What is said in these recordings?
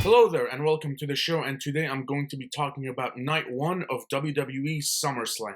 Hello there and welcome to the show, and today I'm going to be talking about night 1 of WWE SummerSlam.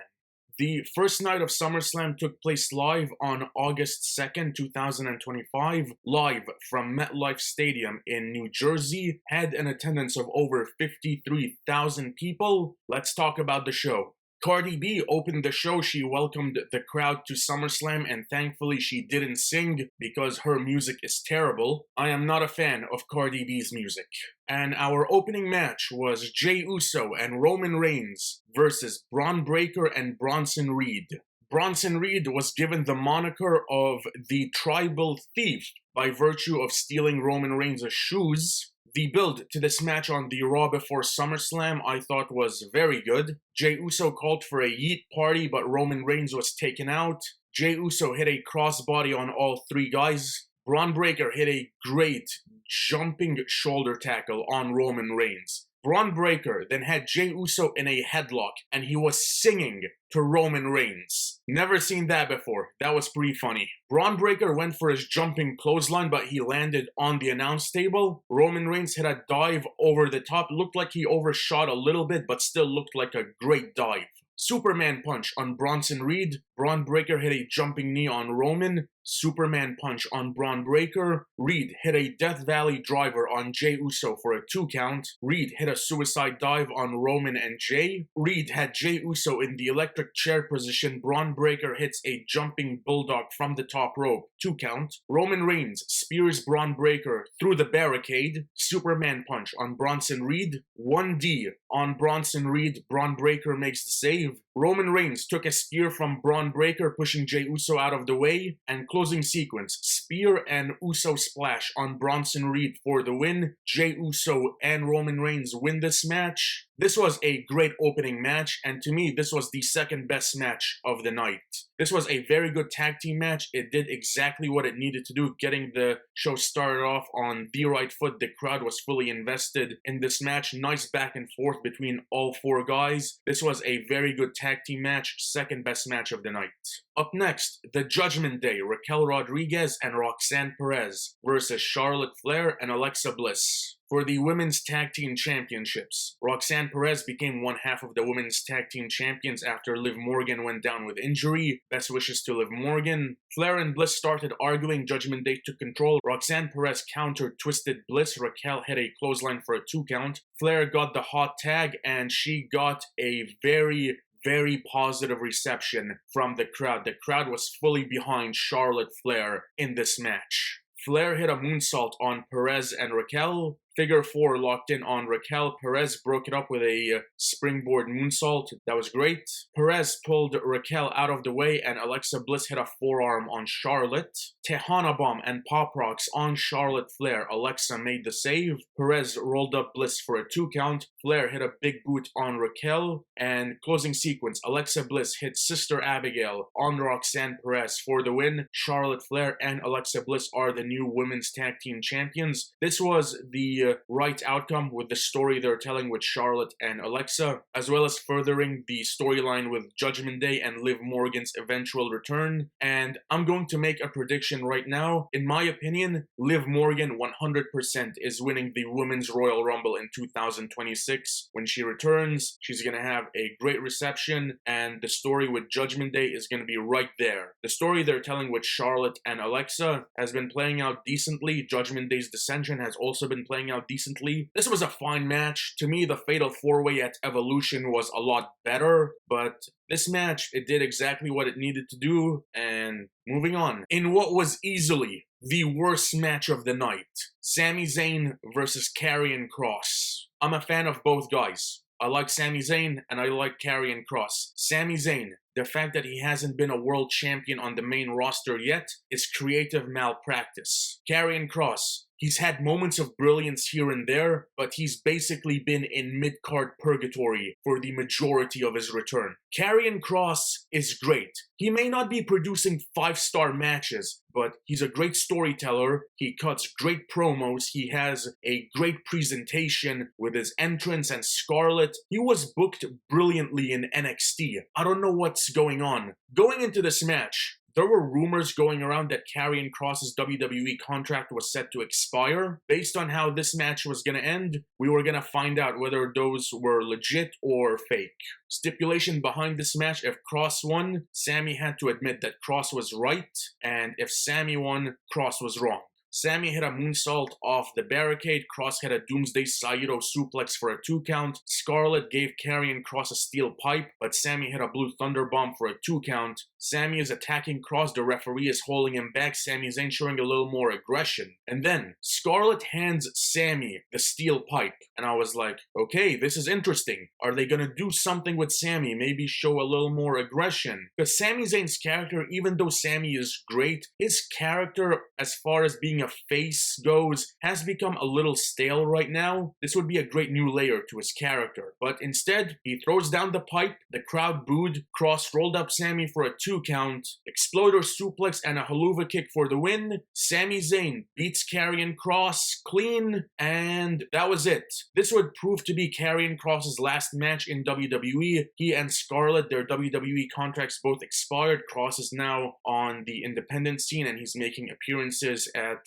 The first night of SummerSlam took place live on August 2nd, 2025, live from MetLife Stadium in New Jersey, had an attendance of over 53,000 people. Let's talk about the show. Cardi B opened the show. She welcomed the crowd to SummerSlam, and thankfully she didn't sing because her music is terrible. I am not a fan of Cardi B's music. And our opening match was Jey Uso and Roman Reigns versus Braun Breaker and Bronson Reed. Bronson Reed was given the moniker of the Tribal Thief by virtue of stealing Roman Reigns' shoes. The build to this match on the Raw before SummerSlam I thought was very good. Jey Uso called for a yeet party, but Roman Reigns was taken out. Jey Uso hit a crossbody on all three guys. Braun Breaker hit a great jumping shoulder tackle on Roman Reigns. Braun Breaker then had Jey Uso in a headlock, and he was singing to Roman Reigns. Never seen that before. That was pretty funny. Braun Breaker went for his jumping clothesline, but he landed on the announce table. Roman Reigns hit a dive over the top. Looked like he overshot a little bit, but still looked like a great dive. Superman punch on Bronson Reed. Braun Breaker hit a jumping knee on Roman. Superman punch on Braun Breaker. Reed hit a Death Valley driver on Jey Uso for a 2 count. Reed hit a suicide dive on Roman and Jey. Reed had Jey Uso in the electric chair position. Braun Breaker hits a jumping bulldog from the top rope, 2 count. Roman Reigns spears Braun Breaker through the barricade. Superman punch on Bronson Reed. 1D on Bronson Reed. Braun Breaker makes the save. Roman Reigns took a spear from Braun Breaker, pushing Jey Uso out of the way, and closing sequence, spear and Uso splash on Bronson Reed for the win. Jey Uso and Roman Reigns win this match. This was a great opening match, and to me, this was the second best match of the night. This was a very good tag team match. It did exactly what it needed to do, getting the show started off on the right foot. The crowd was fully invested in this match. Nice back and forth between all 4 guys. This was a very good tag team match, second best match of the night. Up next, the Judgment Day, Raquel Rodriguez and Roxanne Perez versus Charlotte Flair and Alexa Bliss for the Women's Tag Team Championships. Roxanne Perez became one half of the Women's Tag Team Champions after Liv Morgan went down with injury. Best wishes to Liv Morgan. Flair and Bliss started arguing. Judgment Day took control. Roxanne Perez countered Twisted Bliss. Raquel hit a clothesline for a 2 count. Flair got the hot tag, and she got a very positive reception from the crowd. The crowd was fully behind Charlotte Flair in this match. Flair hit a moonsault on Perez and Raquel. Figure 4 locked in on Raquel. Perez broke it up with a springboard moonsault. That was great. Perez pulled Raquel out of the way, and Alexa Bliss hit a forearm on Charlotte. Tejana Bomb and Pop Rocks on Charlotte Flair. Alexa made the save. Perez rolled up Bliss for a 2 count. Flair hit a big boot on Raquel. And closing sequence, Alexa Bliss hit Sister Abigail on Roxanne Perez for the win. Charlotte Flair and Alexa Bliss are the new Women's Tag Team Champions. This was the right outcome with the story they're telling with Charlotte and Alexa, as well as furthering the storyline with Judgment Day and Liv Morgan's eventual return. And I'm going to make a prediction right now. In my opinion, Liv Morgan 100% is winning the Women's Royal Rumble in 2026. When she returns, she's going to have a great reception, and the story with Judgment Day is going to be right there. The story they're telling with Charlotte and Alexa has been playing out decently. Judgment Day's Dissension has also been playing out decently. This was a fine match. To me, the Fatal 4-Way at Evolution was a lot better, but this match, it did exactly what it needed to do, and moving on. In what was easily the worst match of the night, Sami Zayn versus Karrion Kross. I'm a fan of both guys. I like Sami Zayn and I like Karrion Kross. Sami Zayn, the fact that he hasn't been a world champion on the main roster yet is creative malpractice. Karrion Kross, he's had moments of brilliance here and there, but he's basically been in mid-card purgatory for the majority of his return. Karrion Kross is great. He may not be producing 5-star matches, but he's a great storyteller. He cuts great promos. He has a great presentation with his entrance and Scarlett. He was booked brilliantly in NXT. I don't know what's going on. Going into this match, there were rumors going around that Karrion Kross's WWE contract was set to expire. Based on how this match was gonna end, we were gonna find out whether those were legit or fake. Stipulation behind this match: if Kross won, Sami had to admit that Kross was right, and if Sami won, Kross was wrong. Sami hit a moonsault off the barricade, Kross hit a Doomsday Saito suplex for a 2 count, Scarlett gave Karrion Kross a steel pipe, but Sami hit a Blue Thunder Bomb for a 2 count. Sami is attacking Kross, the referee is holding him back, Sami Zayn showing a little more aggression. And then, Scarlett hands Sami the steel pipe, and I was like, okay, this is interesting. Are they gonna do something with Sami, maybe show a little more aggression? Because Sami Zayn's character, even though Sami is great, his character, as far as being a face goes, has become a little stale right now. This would be a great new layer to his character. But instead, he throws down the pipe, the crowd booed, Kross rolled up Sami for a 2 count, exploder suplex and a haluva kick for the win. Sami Zayn beats Karrion Kross clean, and that was it. This would prove to be Karrion Kross's last match in WWE. He and Scarlett, their WWE contracts both expired. Kross is now on the independent scene and he's making appearances at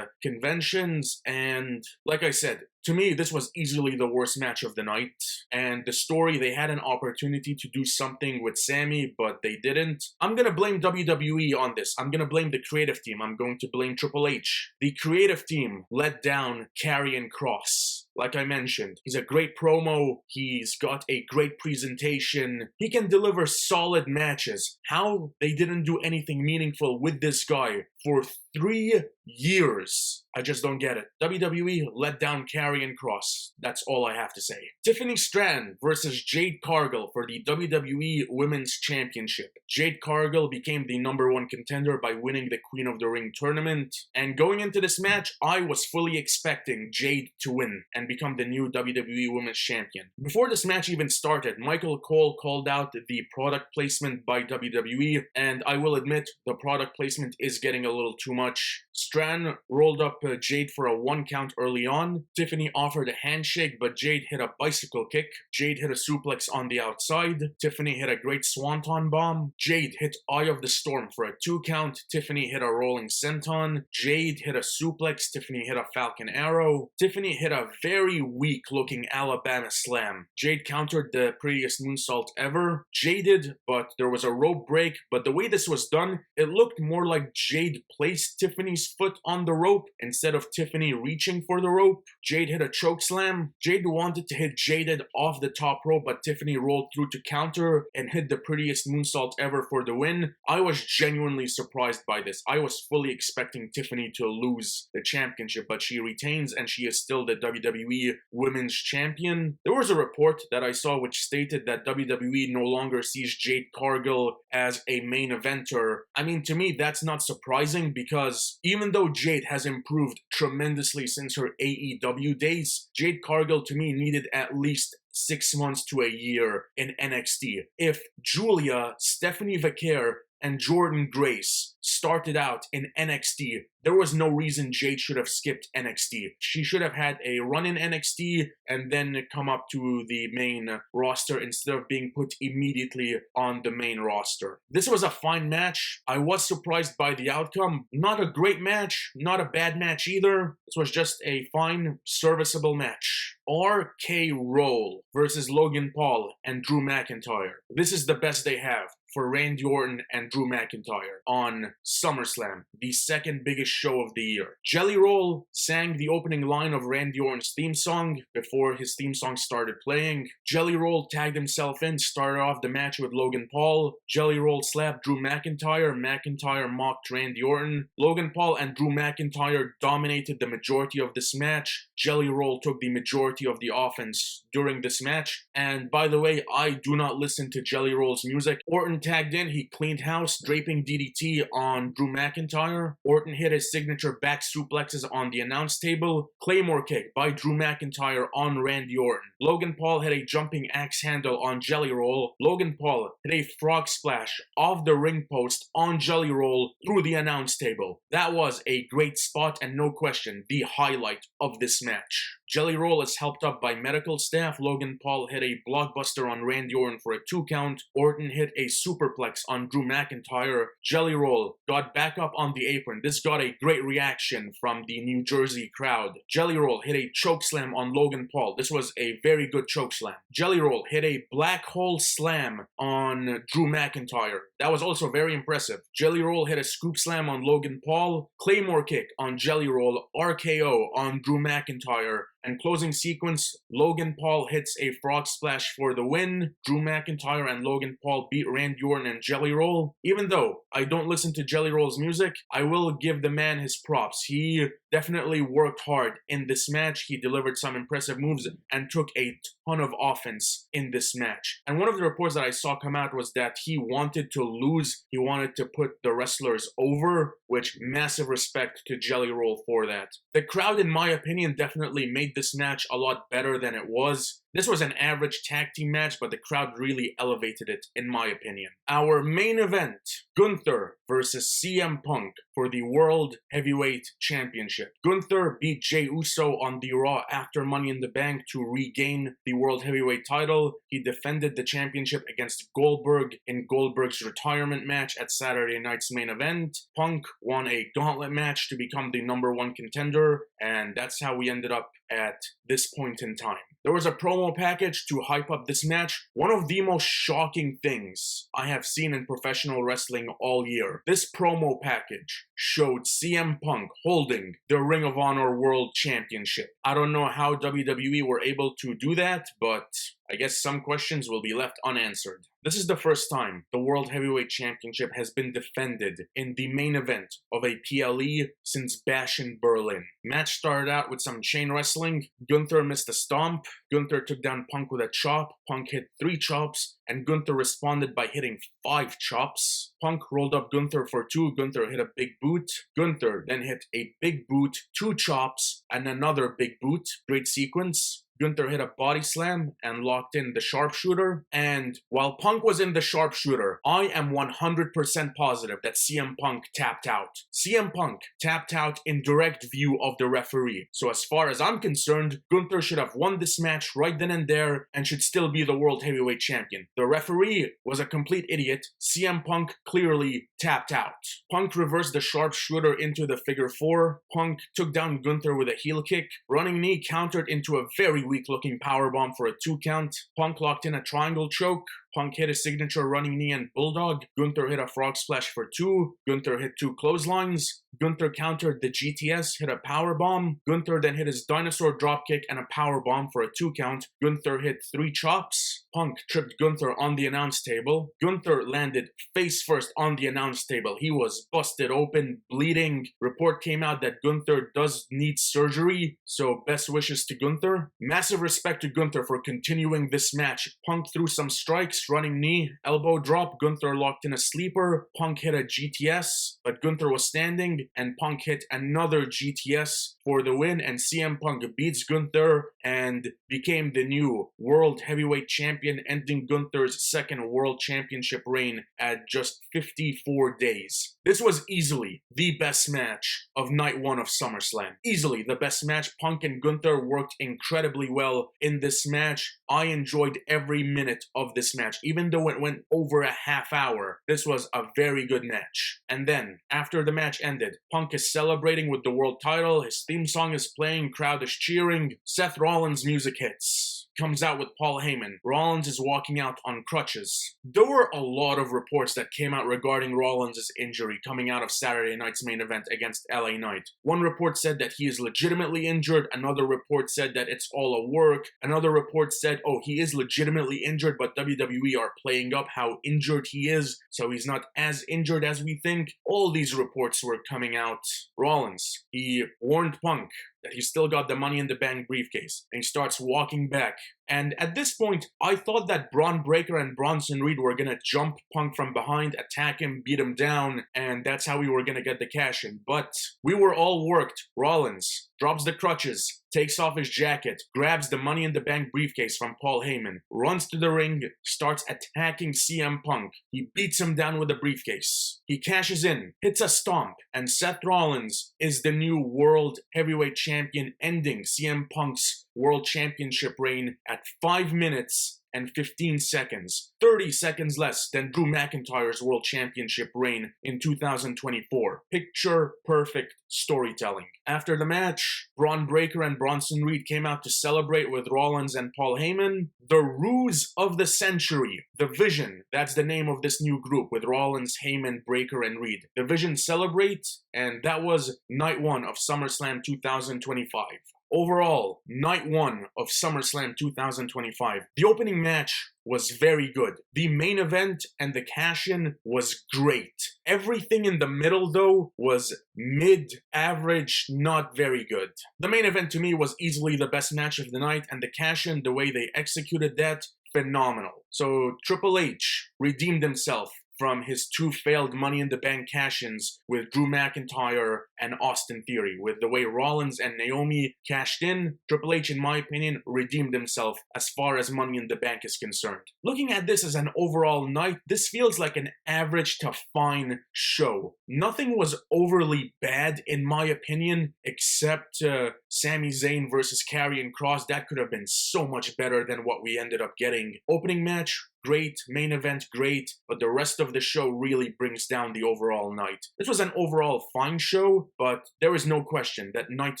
conventions, and like I said, to me, this was easily the worst match of the night, and the story, they had an opportunity to do something with Sami, but they didn't. I'm gonna blame WWE on this. I'm gonna blame the creative team. I'm going to blame Triple H. The creative team let down Karrion Kross. Like I mentioned, he's a great promo, he's got a great presentation, he can deliver solid matches. How they didn't do anything meaningful with this guy for 3 years, I just don't get it. WWE let down Karrion Kross. That's all I have to say. Tiffany Stratton versus Jade Cargill for the WWE Women's Championship. Jade Cargill became the #1 contender by winning the Queen of the Ring tournament, and going into this match, I was fully expecting Jade to win and become the new WWE Women's Champion. Before this match even started, Michael Cole called out the product placement by WWE, and I will admit, the product placement is getting a little too much. Stratton rolled up Jade for a 1 count early on. Tiffany offered a handshake, but Jade hit a bicycle kick. Jade hit a suplex on the outside. Tiffany hit a great swanton bomb. Jade hit Eye of the Storm for a 2 count. Tiffany hit a rolling senton. Jade hit a suplex. Tiffany hit a Falcon Arrow. Tiffany hit a very weak looking Alabama slam. Jade countered the prettiest moonsault ever. Jaded, but there was a rope break, but the way this was done, it looked more like Jade placed Tiffany's foot on the rope instead of Tiffany reaching for the rope. Jade hit a choke slam. Jade wanted to hit Jaded off the top rope, but Tiffany rolled through to counter and hit the prettiest moonsault ever for the win. I was genuinely surprised by this. I was fully expecting Tiffany to lose the championship, but she retains and she is still the WWE Women's Champion. There was a report that I saw which stated that WWE no longer sees Jade Cargill as a main eventer. I mean, to me, that's not surprising because even though Jade has improved tremendously since her AEW days, Jade Cargill to me needed at least 6 months to a year in NXT. If Julia, Stephanie Vaquer, and Jordan Grace started out in NXT, there was no reason Jade should have skipped NXT. She should have had a run in NXT and then come up to the main roster instead of being put immediately on the main roster. This was a fine match. I was surprised by the outcome. Not a great match, not a bad match either. This was just a fine, serviceable match. RK Roll versus Logan Paul and Drew McIntyre. This is the best they have for Randy Orton and Drew McIntyre on SummerSlam, the second biggest show of the year. Jelly Roll sang the opening line of Randy Orton's theme song before his theme song started playing. Jelly Roll tagged himself in, started off the match with Logan Paul. Jelly Roll slapped Drew McIntyre. McIntyre mocked Randy Orton. Logan Paul and Drew McIntyre dominated the majority of this match. Jelly Roll took the majority of the offense during this match. And by the way, I do not listen to Jelly Roll's music. Orton tagged in, he cleaned house, draping DDT on Drew McIntyre. Orton hit his signature back suplexes on the announce table. Claymore kick by Drew McIntyre on Randy Orton. Logan Paul hit a jumping axe handle on Jelly Roll. Logan Paul hit a frog splash off the ring post on Jelly Roll through the announce table. That was a great spot and no question the highlight of this match. Jelly Roll is helped up by medical staff. Logan Paul hit a blockbuster on Randy Orton for a 2 count. Orton hit a superplex on Drew McIntyre. Jelly Roll got back up on the apron. This got a great reaction from the New Jersey crowd. Jelly Roll hit a chokeslam on Logan Paul. This was a very good chokeslam. Jelly Roll hit a black hole slam on Drew McIntyre. That was also very impressive. Jelly Roll hit a scoop slam on Logan Paul. Claymore kick on Jelly Roll. RKO on Drew McIntyre. And closing sequence, Logan Paul hits a frog splash for the win. Drew McIntyre and Logan Paul beat Randy Orton and Jelly Roll. Even though I don't listen to Jelly Roll's music, I will give the man his props. He definitely worked hard in this match. He delivered some impressive moves and took a ton of offense in this match. And one of the reports that I saw come out was that he wanted to lose. He wanted to put the wrestlers over, which massive respect to Jelly Roll for that. The crowd, in my opinion, definitely made this match a lot better than it was. This was an average tag team match, but the crowd really elevated it, in my opinion. Our main event, Gunther versus CM Punk for the World Heavyweight Championship. Gunther beat Jey Uso on the Raw after Money in the Bank to regain the World Heavyweight title. He defended the championship against Goldberg in Goldberg's retirement match at Saturday night's main event. Punk won a gauntlet match to become the #1 contender, and that's how we ended up at this point in time. There was a promo package to hype up this match. One of the most shocking things I have seen in professional wrestling all year. This promo package showed CM Punk holding the Ring of Honor World Championship. I don't know how WWE were able to do that, but I guess some questions will be left unanswered. This is the first time the World Heavyweight Championship has been defended in the main event of a PLE since Bash in Berlin. Match started out with some chain wrestling. Gunther missed a stomp. Gunther took down Punk with a chop. Punk hit 3 chops, and Gunther responded by hitting 5 chops. Punk rolled up Gunther for 2. Gunther hit a big boot. Gunther then hit a big boot, 2 chops, and another big boot. Great sequence. Gunther hit a body slam and locked in the sharpshooter. And while Punk was in the sharpshooter, I am 100% positive that CM Punk tapped out. CM Punk tapped out in direct view of the referee. So as far as I'm concerned, Gunther should have won this match right then and there and should still be the World Heavyweight Champion. The referee was a complete idiot. CM Punk clearly tapped out. Punk reversed the sharpshooter into the figure 4. Punk took down Gunther with a heel kick. Running knee countered into a very weak-looking powerbomb for a 2 count. Punk locked in a triangle choke. Punk hit a signature running knee and bulldog. Gunther hit a frog splash for 2. Gunther hit 2 clotheslines. Gunther countered the GTS, hit a powerbomb. Gunther then hit his dinosaur dropkick and a powerbomb for a 2 count. Gunther hit 3 chops. Punk tripped Gunther on the announce table. Gunther landed face first on the announce table. He was busted open, bleeding. Report came out that Gunther does need surgery, so best wishes to Gunther. Massive respect to Gunther for continuing this match. Punk threw some strikes, running knee, elbow drop. Gunther locked in a sleeper. Punk hit a GTS, but Gunther was standing, and Punk hit another GTS for the win, and CM Punk beats Gunther and became the new World Heavyweight Champion, ending Gunther's 2nd World Championship reign at just 54 days. This was easily the best match of night 1 of SummerSlam. Easily the best match. Punk and Gunther worked incredibly well in this match. I enjoyed every minute of this match. Even though it went over a half hour, this was a very good match. And then, after the match ended, Punk is celebrating with the world title. His theme song is playing, crowd is cheering. Seth Rollins' music hits. Comes out with Paul Heyman. Rollins is walking out on crutches. There were a lot of reports that came out regarding Rollins' injury coming out of Saturday night's main event against LA Knight. One report said that he is legitimately injured. Another report said that it's all a work. Another report said, oh, he is legitimately injured, but WWE are playing up how injured he is, so he's not as injured as we think. All these reports were coming out. Rollins, he warned Punk that he still got the Money in the Bank briefcase, and he starts walking back. And at this point, I thought that Braun Breaker and Bronson Reed were gonna jump Punk from behind, attack him, beat him down, and that's how we were gonna get the cash in. But we were all worked. Rollins drops the crutches, takes off his jacket, grabs the Money in the Bank briefcase from Paul Heyman, runs to the ring, starts attacking CM Punk. He beats him down with the briefcase. He cashes in, hits a stomp, and Seth Rollins is the new World Heavyweight Champion, ending CM Punk's World Championship reign at 5 minutes and 15 seconds, 30 seconds less than Drew McIntyre's World Championship reign in 2024. Picture perfect storytelling. After the match, Braun Breaker and Bronson Reed came out to celebrate with Rollins and Paul Heyman. The Ruse of the Century, The Vision, that's the name of this new group with Rollins, Heyman, Breaker, and Reed. The Vision celebrate, and that was night 1 of SummerSlam 2025. Overall, night 1 of SummerSlam 2025. The opening match was very good. The main event and the cash-in was great. Everything in the middle, though, was mid-average, not very good. The main event to me was easily the best match of the night, and the cash-in, the way they executed that, phenomenal. So Triple H redeemed himself from his 2 failed Money in the Bank cash-ins with Drew McIntyre and Austin Theory. With the way Rollins and Naomi cashed in, Triple H, in my opinion, redeemed himself as far as Money in the Bank is concerned. Looking at this as an overall night, this feels like an average to fine show. Nothing was overly bad, in my opinion, except Sami Zayn versus Karrion Kross. That could have been so much better than what we ended up getting. Opening match, great. Main event, great. But the rest of the show really brings down the overall night. This was an overall fine show, but there is no question that night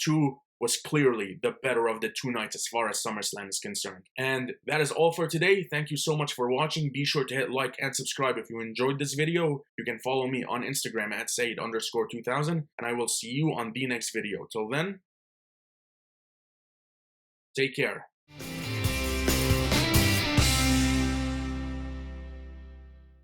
2 was clearly the better of the 2 nights as far as SummerSlam is concerned. And that is all for today. Thank you so much for watching. Be sure to hit like and subscribe if you enjoyed this video. You can follow me on Instagram at Said_2000, and I will see you on the next video. Till then, take care.